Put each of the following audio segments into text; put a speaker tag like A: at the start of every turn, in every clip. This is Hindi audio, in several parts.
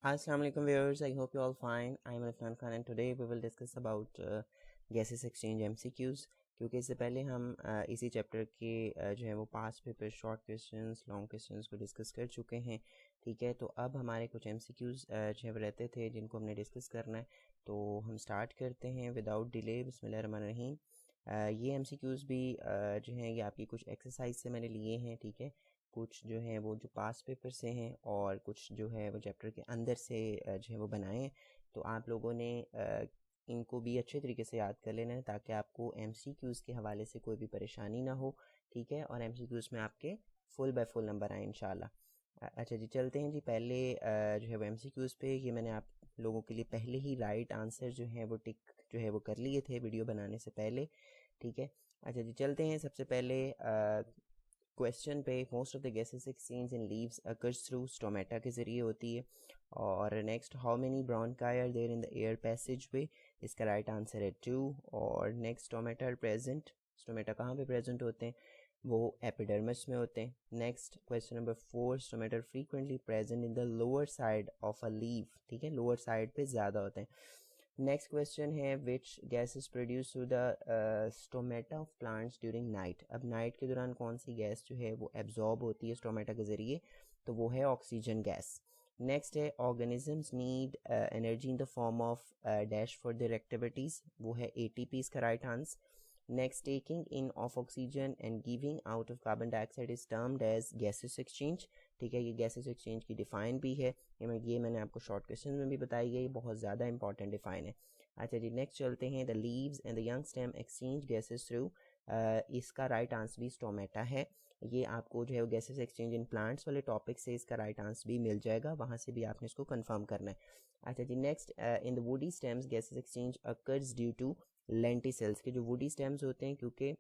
A: Assalamu alaikum viewers, I hope you all fine. I am Irfan Khan and today we will discuss about gases exchange MCQs. क्योंकि इससे पहले हम इसी चैप्टर के जो है वो past paper short questions long questions को डिस्कस कर चुके हैं। ठीक है, तो अब हमारे कुछ MCQs जो है रहते थे जिनको हमने डिस्कस करना है। तो हम स्टार्ट करते हैं विदाउट डिले। बिस्मिल्लाहिर्रहमानिर्रहीम। ये MCQs भी जो हैं ये आपकी कुछ एक्सरसाइज से मैंने लिए हैं। ठीक है, कुछ जो है वो जो पास पेपर से हैं और कुछ जो है वो चैप्टर के अंदर से जो है वो बनाए हैं। तो आप लोगों ने इनको भी अच्छे तरीके से याद कर लेना है ताकि आपको MCQs के हवाले से कोई भी परेशानी ना हो। ठीक है, और MCQs में आपके फुल बाय फुल नंबर आए इंशाल्लाह। अच्छा जी, चलते हैं जी। पहले जो है वो MCQs पे ये मैंने आप लोगों के लिए पहले ही राइट आंसर जो है वो टिक जो है वो कर लिए थे वीडियो बनाने से पहले। ठीक है, अच्छा जी, चलते हैं सबसे पहले क्वेश्चन पे। Most of the gases exchange in leaves occurs through stomata के ज़रिए होती है। और next, how many bronchi are there in the air passage way. इसका राइट आंसर है 2। और next, stomata are present. Stomata कहाँ पे प्रेजेंट होते हैं? वो एपिडर्मिस में होते हैं। Next question number 4, stomata are frequently present in the lower side of a leave. ठीक है, लोअर साइड पे ज़्यादा होते हैं। नेक्स्ट क्वेश्चन है which gas is produce through the stomata of plants during night. अब नाइट के दौरान कौन सी गैस जो है वो एब्जॉर्ब होती है स्टोमेटा के ज़रिए? तो वो है ऑक्सीजन गैस। नेक्स्ट है organisms need energy in the form of dash for their activities. वो है ATP इसका right answer. Next, taking in of oxygen and giving out of carbon dioxide is termed as gases exchange. ठीक है, ये गैसेस एक्सचेंज की डिफाइन भी है। ये मैंने आपको शॉर्ट क्वेश्चन में भी बताई गई, बहुत ज़्यादा इंपॉर्टेंट डिफाइन है। अच्छा जी, नेक्स्ट चलते हैं। The leaves and the young stem exchange gases through. इसका राइट आंसर भी स्टोमेटा है। ये आपको जो है वो गैसेस एक्सचेंज इन प्लांट्स वाले टॉपिक से इसका राइट आंसर भी मिल जाएगा, वहाँ से भी आपने इसको कंफर्म करना है। अच्छा जी, next, in the woody stems gases exchange occurs due to lenticels. के जो वुडी स्टेम्स होते हैं क्योंकि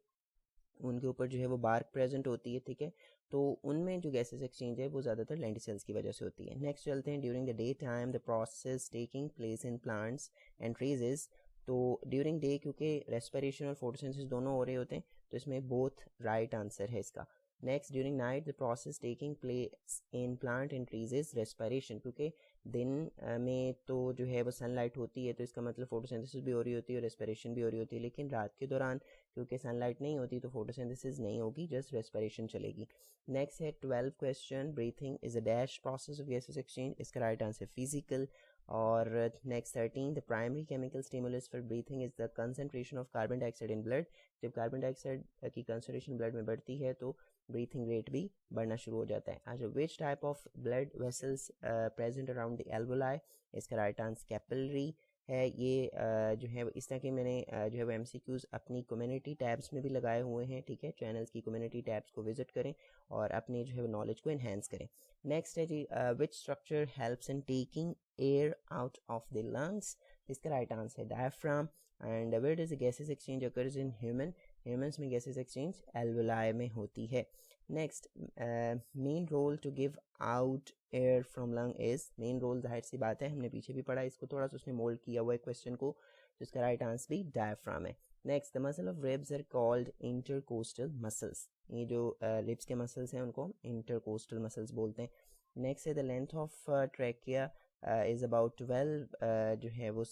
A: उनके ऊपर जो है वो बार्क प्रेजेंट होती है। ठीक है, तो उनमें जो गैसेस एक्सचेंज है वो ज़्यादातर लेंटिसेल्स की वजह से होती है। नेक्स्ट चलते हैं, during the day time the process taking place in plants and trees. तो ड्यूरिंग डे क्योंकि रेस्पिरेशन और फोटोसिंथेसिस दोनों हो रहे होते हैं, तो इसमें बोथ राइट आंसर है इसका। Next, during night the process taking place in plant and trees is respiration. क्योंकि दिन में तो जो है वो सनलाइट होती है, तो इसका मतलब फोटोसिंथेसिस भी हो रही होती है और रेस्पिरेशन भी हो रही होती है। लेकिन रात के दौरान क्योंकि सनलाइट नहीं होती तो फोटोसिंथेसिस नहीं होगी, जस्ट रेस्पिरेशन चलेगी। नेक्स्ट है 12 question, breathing is a dash process of gases exchange. इसका राइट आंसर फिजिकल। और next 13, the primary chemical stimulus for breathing is the concentration of carbon dioxide in blood. जब कार्बन डाइऑक्साइड की कंसंट्रेशन ब्लड में बढ़ती है तो ब्रीथिंग रेट भी बढ़ना शुरू हो जाता है। अच्छा, which type of blood vessels present around the alveoli. इसका राइट आंसर कैपिलरी है। ये जो है इस तरह के मैंने जो है वो MCQs अपनी कम्युनिटी टैब्स में भी लगाए हुए हैं। ठीक है, चैनल्स की कम्युनिटी टैब्स को विजिट करें और अपनी जो है वो नॉलेज को इन्हेंस करें। नेक्स्ट है जी, which structure helps in taking air out of the lungs. इसका राइट आंसर है diaphragm. And where does the gases exchange occurs in humans में गैसेस एक्सचेंज एल्वोलाई में होती है। Next, main role to give out air from lung is. Main role जाहिर सी बात है, हमने पीछे भी पढ़ा इसको, थोड़ा सा उसने मोल्ड किया हुआ है क्वेश्चन को, तो इसका राइट आंसर भी डायफ्राम है। Next, the muscle of ribs are called intercostal muscles. ये जो रिब्स के मसल्स हैं उनको इंटरकोस्टल मसल्स बोलते हैं। नेक्स्ट है the length of trachea is about 12 जो है वो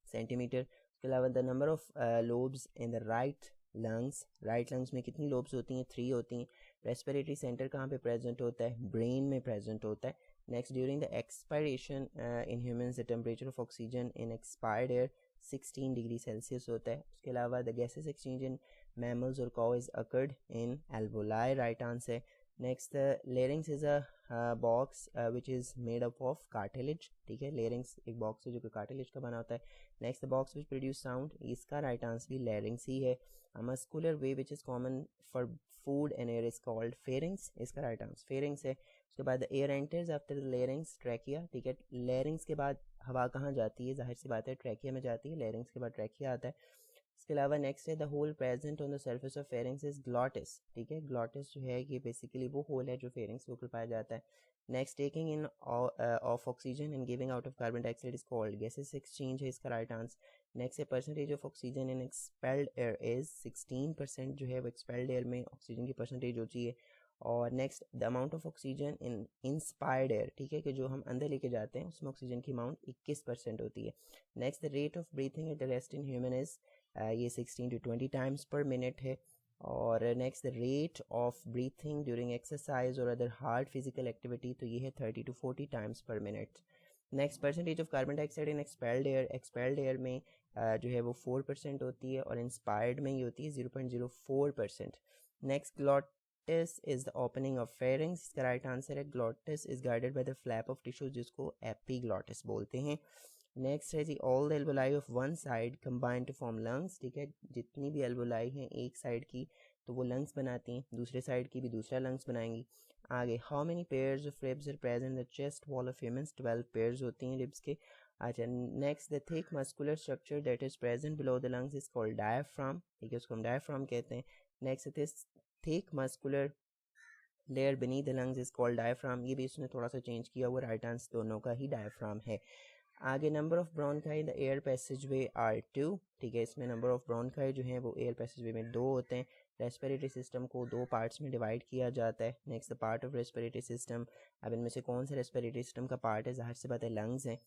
A: सेंटीमीटर। उसके अलावा the number of lobes in the right lungs में कितनी लोब्स होती हैं? 3 होती हैं। रेस्पिरेटरी सेंटर कहाँ पे प्रेजेंट होता है? ब्रेन में प्रेजेंट होता है। Next, during the expiration in humans the temperature of oxygen in expired air 16 degree Celsius होता है। उसके अलावा the gases exchange in mammals और cow is occurred in alveoli, right answer. Next, larynx is a box which is made up of cartilage. ठीक है, लेरिंग्स एक बॉक्स है जो कि कार्टिलेज का बना होता है। Next, the box which produce sound, इसका राइट आंसर भी लेरिंग्स ही है। Muscular way which is common for food and air is called pharynx. इसका राइट आंसर फेरिंग्स है। उसके बाद air enters after larynx trachea. ठीक है, लेरिंग्स के बाद हवा कहाँ जाती है? जाहिर सी बात है ट्रैकिया में जाती है। लेरिंग्स के बाद ट्रैकिया आता है। इसके अलावा नेक्स्ट है the hole present on the surface of pharynx is glottis. ठीक है, ग्लॉटिस जो है ये बेसिकली वो होल है जो फेरिंग्स के ऊपर पाया जाता है। Next, taking in of oxygen and giving out of carbon dioxide is called gases exchange है, इसका राइट आंसर। नेक्स्ट है percentage of oxygen in expelled air is 16%। जो है वो एक्सपेल्ड एयर में ऑक्सीजन की परसेंटेज होती है। और next the amount of oxygen in inspired air, ठीक है, कि जो हम अंदर लेके जाते हैं उसमें ऑक्सीजन की अमाउंट 21% होती है। Next the rate of breathing at the rest in human is ये 16 to 20 टाइम्स पर मिनट है। और next the rate of breathing during exercise और अदर हार्ड फिजिकल एक्टिविटी, तो ये है 30 to 40 टाइम्स पर minute. Next percentage of carbon dioxide in expelled air में जो है वो 4% होती है और इंस्पायर्ड में ही होती है 0.04%। Next glottis is the opening of pharynx, इसका राइट आंसर है glottis is guarded by the flap of tissue जिसको एपीग्लॉटिस बोलते हैं। नेक्स्ट है जी all the alveoli of one side combine to form lungs, ठीक है, जितनी भी एल्वोलाई हैं एक साइड की तो वो लंग्स बनाती हैं, दूसरे साइड की भी दूसरा लंग्स बनाएंगी। आगे how many pairs of ribs are present the chest wall of humans, 12 pairs होती हैं रिब्स के। अच्छा next the thick muscular structure that is present below the lungs is called diaphragm, ठीक है, उसको हम डायफ्राम कहते हैं। Next this thick muscular layer beneath the lungs is called diaphragm, ये भी इसने थोड़ा सा चेंज किया हुआ, राइट आंसर दोनों का ही डायफ्राम है। आगे number of bronchi the air passageway are 2, ठीक है, इसमें नंबर ऑफ ब्रोंकाई जो हैं वो एयर पैसेजवे में 2 होते हैं। रेस्पिरेटरी सिस्टम को 2 पार्ट्स में डिवाइड किया जाता है। Next the part of respiratory system, अब इनमें से कौन सा रेस्पिरेटरी सिस्टम का पार्ट है, जाहिर सी बात है लंग्स है।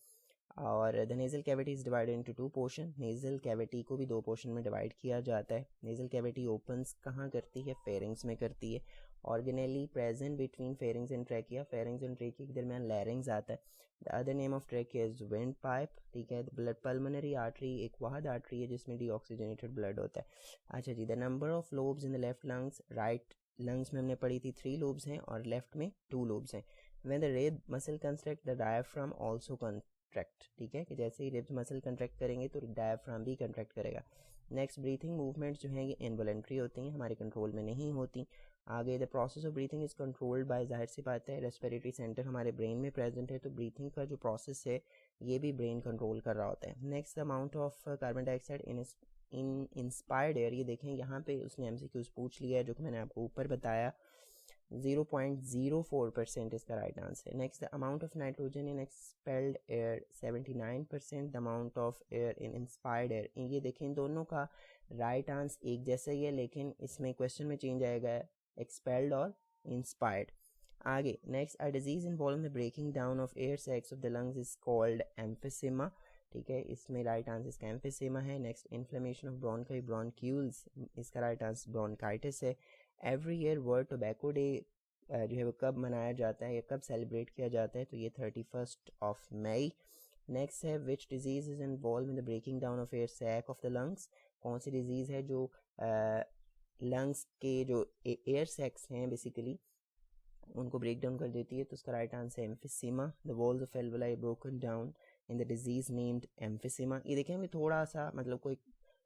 A: और the nasal cavity is divided into 2 portion, nasal cavity को भी 2 पोर्शन में डिवाइड किया जाता है। नेजल कैविटी ओपन्स कहाँ करती है, फेरिंग्स में करती है। Organelle present between pharynx and trachea, pharynx and trachea के दरमियान लैरिंग्स आता है। The other name of trachea is wind pipe, ठीक है। ब्लड पल्मोनरी आर्टरी एक वाहद आर्टरी है जिसमें डीऑक्सीजनेटेड ब्लड होता है। अच्छा जी, the number of lobes in the left lungs, right lungs में हमने पढ़ी थी 3 लोब्स हैं और लेफ्ट में 2 लोब्स हैं। When the rib muscle construct the diaphragm also contract, ठीक है, कि जैसे ही रिब्स मसल कंट्रैक्ट करेंगे तो डायफ्राम भी कंट्रैक्ट करेगा। नेक्स्ट ब्रीथिंग मूवमेंट्स जो हैं ये इनवॉलंटरी होती हैं, हमारे कंट्रोल में नहीं होती। आगे the process of breathing is controlled by, जाहिर सी बात है रेस्पिरेटरी सेंटर हमारे ब्रेन में प्रेजेंट है तो ब्रीथिंग का जो प्रोसेस है ये भी ब्रेन कंट्रोल कर रहा होता है। Next amount of carbon dioxide in inspired air, ये देखें यहाँ पे उसने एमसीक्यूज पूछ लिया है जो कि मैंने आपको ऊपर बताया, 0.04% इसका right answer. Next the amount of nitrogen in expelled air 79%, the amount of air in inspired air, ये देखें दोनों का राइट आंसर एक जैसा ही है लेकिन इसमें क्वेश्चन में चेंज आएगा एक्सपेल्ड और इंस्पायर्ड। आगे next a disease involving the breaking down of air sacs of the lungs is called emphysema, ठीक है, इसमें राइट आंसर इसका एम्फिसेमा है। Next inflammation of bronchi bronchioles, इसका राइट आंसर ब्रोंकाइटिस है। Every year world tobacco day जो है वो कब मनाया जाता है या कब सेलिब्रेट किया जाता है, तो ये 31 मई। नेक्स्ट है which disease is involve in the breaking down of air sac of the lungs, कौन सी डिजीज़ है जो लंग्स के जो एयर सैक्स हैं बेसिकली उनको ब्रेक डाउन कर देती है, तो उसका राइट आंसर है emphysema. The walls of alveoli broken down in the disease named emphysema. ये देखें हमें थोड़ा सा मतलब कोई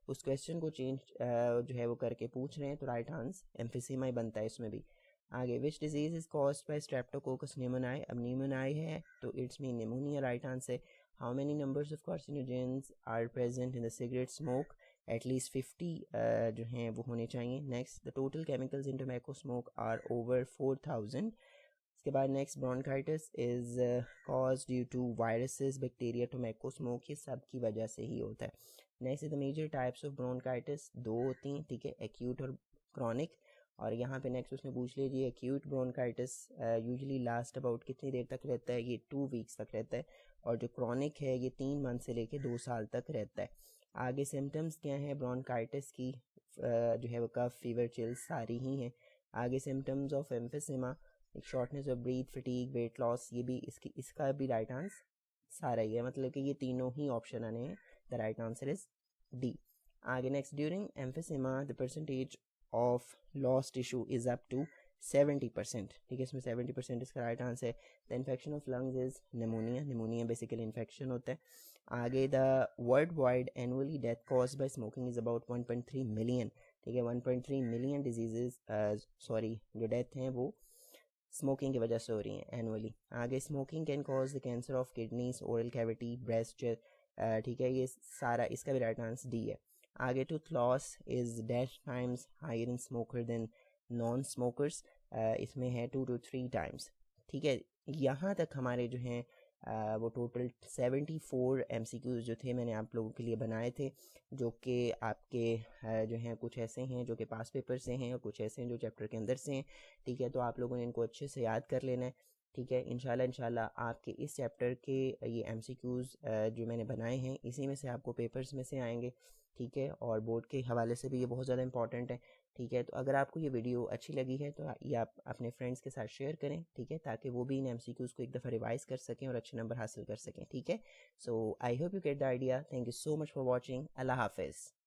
A: उस क्वेश्चन को चेंज जो है वो करके पूछ रहे हैं तो राइट आंसर एम्फिसीमा ही बनता है इसमें भी। आगे which disease is caused by streptococcus pneumoniae, अब न्यूमोनाई है तो it's mean pneumonia, right answer. How many numbers of carcinogens are present in the cigarette smoke, at least 50 जो हैं वो होने चाहिए। Next the total chemicals in tobacco smoke are over 4000। इसके बाद next bronchitis is cause due to viruses bacteria tobacco smoke, ये सब की वजह से ही होता है। Next the major types of bronchitis 2 होती हैं, ठीक है, एक्यूट और क्रॉनिक। और यहाँ पे नेक्स्ट उसने पूछ लिया जी acute bronchitis usually last about कितनी देर तक रहता है, ये 2 वीक्स तक रहता है। और जो क्रॉनिक है ये 3 मंथ से लेके 2 साल तक रहता है। आगे सिम्टम्स क्या हैं ब्रोंकाइटिस की, जो है वो कफ फीवर चिल्स सारी ही हैं। आगे सिम्टम्स ऑफ एम्फिसेमा, एक shortness of breath, fatigue, weight loss, ये भी इसका भी राइट आंसर सारा ही है, मतलब कि ये तीनों ही ऑप्शन आने हैं, the right answer is D. आगे next during emphysema the percentage of loss tissue is up to 70%, ठीक है, इसमें 70% इसका राइट आंसर है। The infection of lungs is pneumonia, pneumonia basically infection होता है। आगे the world wide annually death cause by smoking is about 1.3 million, ठीक है, 1.3 मिलियन डिजीजेज जो डेथ हैं वो स्मोकिंग की वजह से हो रही हैं एनुअली। आगे smoking can cause the cancer of kidneys, oral cavity, breast, ठीक है, ये सारा इसका भी राइट आंसर डी है। आगे tooth loss is dash times higher in smoker than non smokers, इसमें है 2 to 3 टाइम्स, ठीक है। यहाँ तक हमारे जो हैं वो टोटल 74 MCQs जो थे मैंने आप लोगों के लिए बनाए थे, जो कि आपके जो हैं कुछ ऐसे हैं जो कि पास पेपर से हैं और कुछ ऐसे हैं जो चैप्टर के अंदर से हैं। ठीक है, तो आप लोगों ने इनको अच्छे से याद कर लेना है। ठीक है, इंशाल्लाह आपके इस चैप्टर के ये MCQs जो मैंने बनाए हैं इसी में से आपको पेपर्स में से आएंगे। ठीक है, और बोर्ड के हवाले से भी ये बहुत ज़्यादा इंपॉर्टेंट है। ठीक है, तो अगर आपको ये वीडियो अच्छी लगी है तो ये आप अपने फ्रेंड्स के साथ शेयर करें। ठीक है, ताकि वो भी इन MCQs को एक दफ़ा रिवाइज कर सकें और अच्छे नंबर हासिल कर सकें। ठीक है, so I hope you get the idea. Thank you so much for watching. अल्लाह हाफिज़।